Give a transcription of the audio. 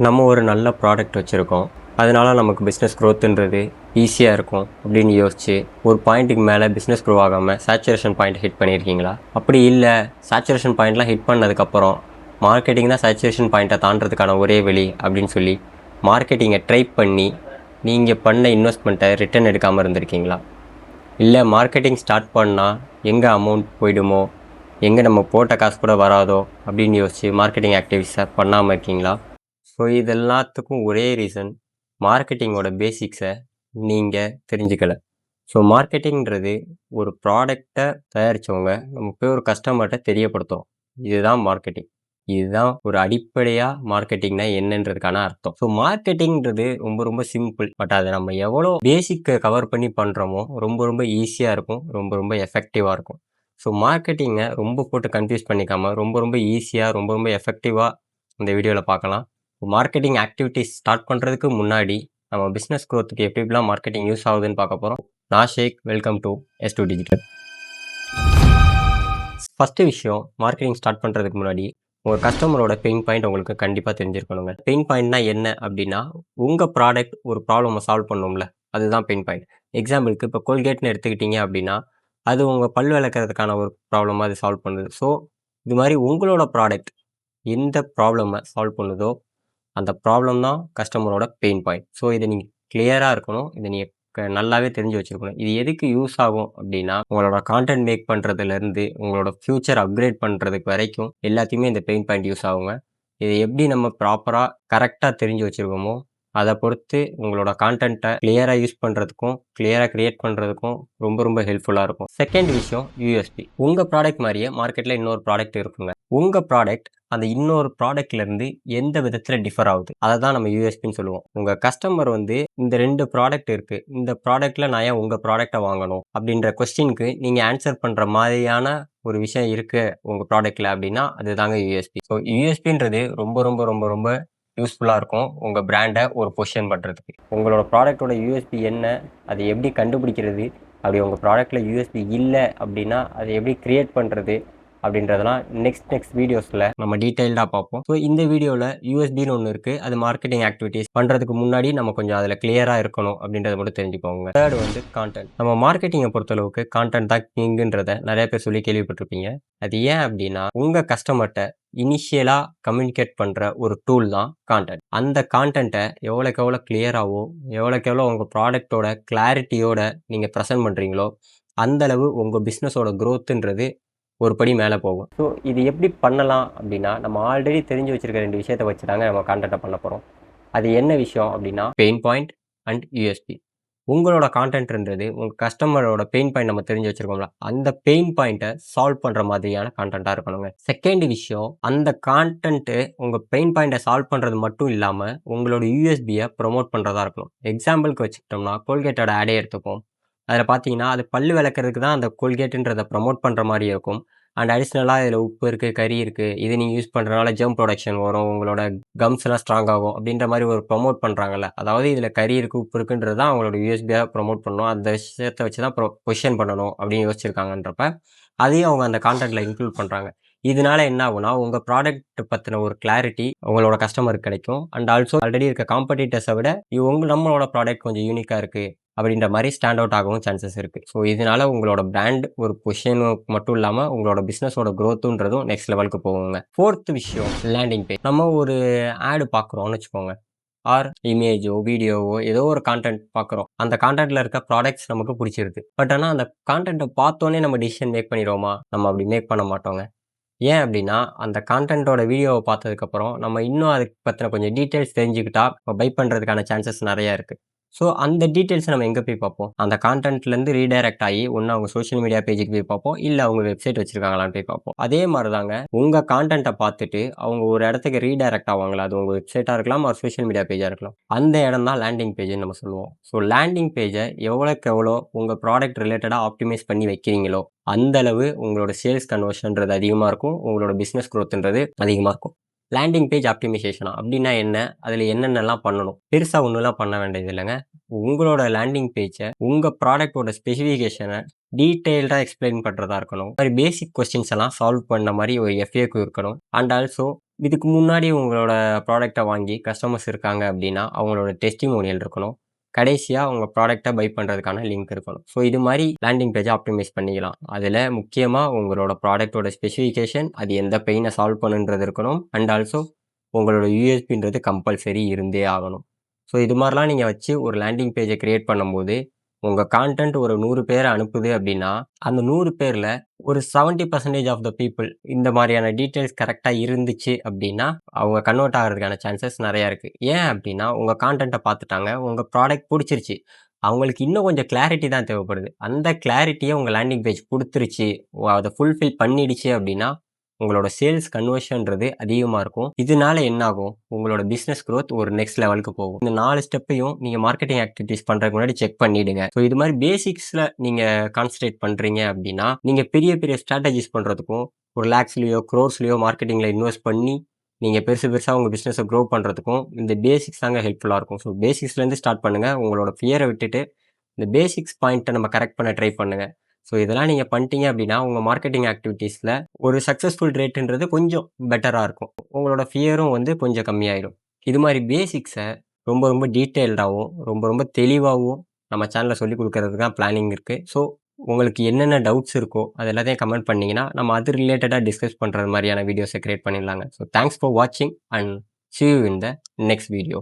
நம்ம ஒரு நல்ல ப்ராடக்ட் வச்சுருக்கோம். அதனால நமக்கு பிஸ்னஸ் க்ரோத்துன்றது ஈஸியா இருக்கும் அப்படின்னு யோசிச்சு, ஒரு பாயிண்ட்டுக்கு மேல பிஸ்னஸ் க்ரோ ஆகாம சேச்சுரேஷன் பாயிண்ட் ஹிட் பண்ணியிருக்கீங்களா? அப்படி இல்ல, சேச்சுரேஷன் பாயிண்ட்லாம் ஹிட் பண்ணதுக்கப்புறம், மார்க்கெட்டிங் தான் சேச்சுரேஷன் பாயிண்ட்ட தாண்டுறதுக்கான ஒரே வழி அப்படின்னு சொல்லி, மார்க்கெட்டிங்கை ட்ரை பண்ணி, நீங்க பண்ண இன்வெஸ்ட்மெண்ட்ட ரிட்டர்ன் எடுக்காம இருந்திருக்கீங்களா? இல்ல மார்க்கெட்டிங் ஸ்டார்ட் பண்ணா, எங்க அமௌண்ட் போயிடுமோ, எங்க நம்ம போட்ட காசு கூட வராதோ அப்படின்னு யோசிச்சு மார்க்கெட்டிங் ஆக்டிவிட்டீஸ பண்ணாம இருக்கீங்களா? ஸோ இது எல்லாத்துக்கும் ஒரே ரீசன், மார்க்கெட்டிங்கோட பேசிக்ஸை நீங்க தெரிஞ்சுக்கல. ஸோ மார்க்கெட்டிங்ன்றது ஒரு ப்ராடக்ட்ட தயாரிச்சவங்க நம்ம போய் ஒரு கஸ்டமர்ட்ட தெரியப்படுத்துறோம். இதுதான் மார்க்கெட்டிங். இதுதான் ஒரு அடிப்படையா மார்க்கெட்டிங்னா என்னன்றதுக்கான அர்த்தம். ஸோ மார்க்கெட்டிங்ன்றது ரொம்ப ரொம்ப சிம்பிள். பட் அத நம்ம எவ்வளோ பேசிக்க கவர் பண்ணி பண்றோமோ, ரொம்ப ரொம்ப ஈஸியா இருக்கும். ரொம்ப ரொம்ப எஃபெக்டிவா இருக்கும். ஸோ மார்க்கெட்டிங்க ரொம்ப போட்டு கன்ஃப்யூஸ் பண்ணிக்காம, ரொம்ப ரொம்ப ஈஸியா, ரொம்ப ரொம்ப எஃபெக்டிவா இந்த வீடியோல பார்க்கலாம். மார்க்கெட்டிங் ஆக்டிவிட்டீஸ் ஸ்டார்ட் பண்றதுக்கு முன்னாடி, நம்ம பிசினஸ் குரோத்துக்கு எப்படி எப்படிலாம் மார்க்கெட்டிங் யூஸ் ஆகுதுன்னு பார்க்க போறோம். நான் Sheikh. Welcome to S2 digital. First விஷயம், மார்க்கெட்டிங் ஸ்டார்ட் பண்றதுக்கு முன்னாடி, உங்க கஸ்டமரோட பெயின் பாயிண்ட் உங்களுக்கு கண்டிப்பா தெரிஞ்சிருக்கணுங்க. பெயின் பாயிண்ட்னா என்ன அப்படின்னா, உங்க ப்ராடக்ட் ஒரு ப்ராப்ளம சால்வ் பண்ணும்ல, அதுதான் பெயின் பாயிண்ட். எக்ஸாம்பிளுக்கு இப்போ கோல்கேட்ன்னு எடுத்துக்கிட்டீங்க அப்படின்னா, அது உங்க பல் விளக்குறதுக்கான ஒரு ப்ராப்ளமா அது சால்வ் பண்ணுது. ஸோ, இது மாரி உங்களோட ப்ராடக்ட் எந்த ப்ராப்ளம சால்வ் பண்ணுதோ, அந்த ப்ராப்ளம் தான் கஸ்டமரோட பெயின் பாயிண்ட். ஸோ, இத நீங்க கிளியரா இருக்கணும். இத நீங்க நல்லாவே தெரிஞ்சு வச்சிருக்கணும். இது எதுக்கு யூஸ் ஆகும் அப்டின்னா, உங்களோட கான்டென்ட் மேக் பண்றதுலருந்து, உங்களோட ஃபியூச்சர் அப்கிரேட் பண்றதுக்கு வரைக்கும் எல்லாத்தையுமே இந்த பெயின் பாயிண்ட் யூஸ் ஆகுங்க. இத எப்படி நம்ம ப்ராப்பரா, கரெக்ட்டா தெரிஞ்சு வச்சிருக்கோமோ, அத பொறுத்து உங்களோட கான்டென்ட்ட கிளியரா யூஸ் பண்றதுக்கும், கிளியரா கிரியேட் பண்றதுக்கும் ரொம்ப ரொம்ப ஹெல்ப்ஃபுல்லா இருக்கும். செகண்ட் விஷயம் USP. உங்க ப்ராடக்ட் மாரியே மார்க்கெட்ல இன்னொரு ப்ராடக்ட் இருக்குங்க. உங்க ப்ராடக்ட் அந்த இன்னொரு ப்ராடக்ட்லேருந்து எந்த விதத்துல டிஃபர் ஆகுது? அத தான் நம்ம USPன்னு சொல்லுவோம். உங்க கஸ்டமர் வந்து இந்த 2 ப்ராடக்ட் இருக்கு. இந்த ப்ராடக்ட்ல நான் ஏன் உங்க ப்ராடக்ட்ட வாங்கணும்? அப்படின்ற கொஸ்டினுக்கு நீங்க ஆன்சர் பண்ற மாதிரியான ஒரு விஷயம் இருக்கு உங்க ப்ராடக்ட்ல அப்படின்னா, அதுதாங்க USP. ஸோ USPன்றது ரொம்ப ரொம்ப ரொம்ப ரொம்ப யூஸ்ஃபுல்லா இருக்கும். உங்க பிராண்ட ஒரு பொசிஷன் பண்றதுக்கு. உங்களோட ப்ராடக்ட்டோட USP என்ன? அத எப்படி கண்டுபிடிக்கிறது? அப்படி உங்க ப்ராடக்ட்ல USP இல்ல அப்படின்னா, அத எப்படி கிரியேட் பண்றது? அப்படின்றதெல்லாம் நெக்ஸ்ட் வீடியோஸ்ல நம்ம டீட்டெயில்டா பார்ப்போம். ஸோ இந்த வீடியோல யூஎஸ்பின்னு ஒண்ணு இருக்கு. அது மார்க்கெட்டிங் ஆக்டிவிட்டீஸ் பண்றதுக்கு முன்னாடி நம்ம கொஞ்சம் அதுல கிளியரா இருக்கணும் அப்படின்றத மட்டும் தெரிஞ்சுக்கோங்க. தேர்ட் வந்து கான்டென்ட். நம்ம மார்க்கெட்டிங்க பொறுத்தளவுக்கு கான்டென்ட் தான் கிங்குன்றத நெறைய பேர் சொல்லி கேள்விப்பட்டிருப்பீங்க. அது ஏன் அப்படின்னா, உங்க கஸ்டமர்ட்ட இனிஷியலா கம்யூனிகேட் பண்ற ஒரு டூல் தான் கான்டென்ட். அந்த கான்டென்ட்ட எவ்வளோக்கு எவ்வளோ கிளியராவோ, எவ்வளோக்கு எவ்வளோ உங்க ப்ராடக்ட்டோட கிளாரிட்டியோட நீங்க பிரசன்ட் பண்றீங்களோ, அந்த அளவு உங்க பிசினஸோட குரோத்ன்றது ஒரு படி மேல போகும். ஸோ இது எப்படி பண்ணலாம் அப்படின்னா, நம்ம ஆல்ரெடி தெரிஞ்சு வச்சிருக்க 2 விஷயத்த வச்சு தாங்க நம்ம கான்டென்ட்ட பண்ண போறோம். அது என்ன விஷயம் அப்படின்னா, பெயின் பாயிண்ட் அண்ட் USP. உங்களோட கான்டென்ட்ன்றது உங்க கஸ்டமரோட பெயின் பாயிண்ட் நம்ம தெரிஞ்சு வச்சிருக்கோம்ல, அந்த பெயின் பாயிண்ட்ட சால்வ் பண்ற மாதிரியான கான்டென்ட்டா இருக்கணுங்க. செகண்ட் விஷயம், அந்த கான்டென்ட் உங்க பெயின் பாயிண்ட்ட சால்வ் பண்றது மட்டும் இல்லாம, உங்களோட USBய ப்ரமோட் பண்றதா இருக்கணும். எக்ஸாம்பிள்க்கு வச்சுக்கிட்டோம்னா, கோல்கேட்டோட ஆடே எடுத்துப்போம். அதில பார்த்தீங்கன்னா, அது பல்லு விளக்குறதுக்கு தான் அந்த கோல்கேட்ன்றத ப்ரமோட் பண்ற மாரி இருக்கும். அண்ட் அடிஷனலா இதில உப்பு இருக்கு, கரி இருக்கு. இத நீங்க யூஸ் பண்றனால ஜெர்ம் புரொடக்ஷன் வரும். உங்களோட கம்ஸ் எல்லாம் ஸ்ட்ராங் ஆகும். அப்படின்ற மாரி ஒரு ப்ரமோட் பண்றாங்கல்ல. அதாவது இதில கரி இருக்கு, உப்பு இருக்குன்றது தான் அவங்களோட USBயா ப்ரமோட் பண்ணணும். அந்த விஷயத்த வச்சு தான் பொசிஷன் பண்ணணும் அப்படின்னு யோசிச்சிருக்காங்கன்றப்ப, அதையும் அவங்க அந்த கான்டென்ட்ல இன்க்ளூட் பண்றாங்க. இதனால என்ன ஆகும்னா, உங்க ப்ராடக்ட் பத்தின ஒரு கிளாரிட்டி உங்களோட கஸ்டமருக்கு கிடைக்கும். அண்ட் ஆல்சோ ஆல்ரெடி இருக்க காம்படிட்டர்ஸ விட நம்மளோட ப்ராடக்ட் கொஞ்சம் யூனிக்கா இருக்கு. அப்படின்ற மாரி ஸ்டாண்ட் அவுட் ஆகவும் சான்சஸ் இருக்கு. ஸோ இதனால உங்களோட பிராண்ட் ஒரு பொசிஷனுக்கு மட்டும் இல்லாம, உங்களோட பிசினஸோட குரோத்துன்றதும் நெக்ஸ்ட் லெவலுக்கு போகுங்க. 4த் விஷயம் லேண்டிங் பேஜ். நம்ம ஒரு ஆட் பார்க்குறோம்னு வச்சுக்கோங்க. ஆர் இமேஜோ, வீடியோவோ ஏதோ ஒரு கான்டென்ட் பார்க்குறோம். அந்த கான்டென்ட்ல இருக்க ப்ராடக்ட்ஸ் நமக்கு புடிச்சிருக்கு. பட் ஆனா அந்த கான்டென்ட்ட பார்த்தோனே நம்ம டிசிஷன் மேக் பண்ணிருவோமா? நம்ம அப்படி மேக் பண்ண மாட்டோங்க. ஏன் அப்படின்னா, அந்த கான்டென்ட்டோட வீடியோவ பார்த்ததுக்கப்புறம், நம்ம இன்னும் அதுக்கு பத்தின கொஞ்சம் டீட்டெயில்ஸ் தெரிஞ்சுக்கிட்டா, பை பண்றதுக்கான சான்சஸ் நெறைய இருக்கு. ஸோ, அந்த டீட்டெயில்ஸ நம்ம எங்க போய் பார்ப்போம்? அந்த கான்டென்ட்லேருந்து ரீடைரக்ட் ஆயி, ஒண்ணு அவங்க சோசியல் மீடியா பேஜுக்கு போய் பார்ப்போம். இல்ல அவங்க வெப்சைட் வச்சிருக்காங்களான்னு போய் பார்ப்போம். அதே மாரி தாங்க, உங்க கான்டென்ட்ட பார்த்துட்டு, அவங்க ஒரு இடத்துக்கு ரீடைரக்ட் ஆவாங்கல்ல, அது உங்க வெப்சைட்டா இருக்கலாம், ஒரு சோசியல் மீடியா பேஜா இருக்கலாம். அந்த இடம் தான் லேண்டிங் பேஜ்ன்னு நம்ம சொல்லுவோம். ஸோ, லேண்டிங் பேஜ எவ்வளோக்கு எவ்வளோ உங்க ப்ராடக்ட் ரிலேட்டடா ஆப்டிமைஸ் பண்ணி வைக்கிறீங்களோ, அந்த அளவு உங்களோட சேல்ஸ் கன்வர்ஷன்றது அதிகமா இருக்கும். உங்களோட பிசினஸ் குரோத்ன்றது அதிகமா இருக்கும். லேண்டிங் பேஜ் ஆப்டிமைசேஷனா அப்படின்னா என்ன? அதில என்னென்னலாம் பண்ணணும்? பெருசா ஒண்ணுலாம் பண்ண வேண்டியது இல்லங்க. உங்களோட லேண்டிங் பேஜ உங்க ப்ராடக்ட்டோட ஸ்பெசிஃபிகேஷன டீட்டெயில்டா எக்ஸ்ப்ளைன் பண்றதா இருக்கணும். மாரி பேசிக் கொஸ்டின்ஸ் எல்லாம் சால்வ் பண்ண மாரி ஒரு FAQ இருக்கணும். அண்ட் ஆல்சோ இதுக்கு முன்னாடி உங்களோட ப்ராடக்ட்ட வாங்கி கஸ்டமர்ஸ் இருக்காங்க அப்டின்னா, அவங்களோட டெஸ்டிமோனியல் இருக்கணும். கடைசியா உங்க ப்ராடக்ட்ட பை பண்றதுக்கான லிங்க் இருக்கணும். ஸோ இது மாரி லேண்டிங் பேஜ ஆப்டிமைஸ் பண்ணிக்கலாம். அதுல முக்கியமா உங்களோட ப்ராடக்ட்டோட ஸ்பெசிஃபிகேஷன், அது எந்த பெயின சால்வ் பண்ணுன்றது இருக்கணும். அண்ட் ஆல்சோ உங்களோட யுஎஸ்பின்றது கம்பல்சரி இருந்தே ஆகணும். ஸோ இது மாரிலாம் நீங்க வச்சு ஒரு லேண்டிங் பேஜ கிரியேட் பண்ணும்போது, உங்க கான்டென்ட் ஒரு 100 பேர அனுப்புது அப்டின்னா, அந்த 100 பேர்ல ஒரு 70% ஆஃப் த பீப்பிள் இந்த மாரியான டீட்டெயில்ஸ் கரெக்ட்டா இருந்துச்சு அப்டின்னா, அவங்க கன்வெர்ட் ஆகுறதுக்கான சான்சஸ் நெறையா இருக்கு. ஏன் அப்டின்னா, உங்க கான்டென்ட்ட பார்த்துட்டாங்க. உங்க ப்ராடக்ட் புடிச்சிருச்சு. அவங்களுக்கு இன்னும் கொஞ்சம் கிளாரிட்டி தான் தேவைப்படுது. அந்த கிளாரிட்டிய உங்க லேண்டிங் பேஜ் குடுத்துருச்சு. அத ஃபுல்ஃபில் பண்ணிடுச்சு அப்டின்னா, உங்களோட சேல்ஸ் கன்வர்ஷன்றது அதிகமா இருக்கும். இதனால என்ன ஆகும்? உங்களோட பிசினஸ் குரோத் ஒரு நெக்ஸ்ட் லெவலுக்கு போகும். இந்த 4 ஸ்டெப்பையும் நீங்க மார்க்கெட்டிங் ஆக்டிவிட்டீஸ் பண்றதுக்கு முன்னாடி செக் பண்ணிடுங்க. ஸோ இது மாரி பேசிக்ஸ்ல நீங்க கான்சன்ட்ரேட் பண்றீங்க அப்டின்னா, நீங்க பெரிய பெரிய ஸ்ட்ராட்டஜிஸ் பண்றதுக்கும், ஒரு லேக்ஸ்லயோ, குரோர்ஸ்லயோ மார்க்கெட்டிங்ல இன்வெஸ்ட் பண்ணி, நீங்க பெருசு பெருசா உங்க பிசினஸ குரோ பண்றதுக்கும், இந்த பேசிக்ஸ் தாங்க ஹெல்ப்ஃபுல்லா இருக்கும். ஸோ பேசிக்ஸ்லேருந்து ஸ்டார்ட் பண்ணுங்க. உங்களோட ஃபியர விட்டுட்டு, இந்த பேசிக்ஸ் பாயிண்ட்ட நம்ம கரெக்ட் பண்ண ட்ரை பண்ணுங்க. ஸோ இதெல்லாம் நீங்க பண்ணிட்டீங்க அப்டின்னா, உங்க மார்க்கெட்டிங் ஆக்டிவிட்டீஸ்ல ஒரு சக்சஸ்ஃபுல் ரேட்ன்றது கொஞ்சம் பெட்டரா இருக்கும். உங்களோட ஃபியரும் வந்து கொஞ்சம் கம்மியாயிடும். இது மாரி பேசிக்ஸ ரொம்ப ரொம்ப டீட்டெயில்டாவும், ரொம்ப ரொம்ப தெளிவாவும் நம்ம சேனல்ல சொல்லிக் குடுக்கறதுக்கு தான் பிளானிங் இருக்கு. ஸோ உங்களுக்கு என்னென்ன டவுட்ஸ் இருக்கோ, அது எல்லாத்தையும் கமெண்ட் பண்ணீங்கன்னா, நம்ம அது ரிலேட்டடா டிஸ்கஸ் பண்றது மாரியான வீடியோஸ கிரியேட் பண்ணிடலாங்க. ஸோ தேங்க்ஸ் ஃபார் வாட்சிங் and see you in the next video.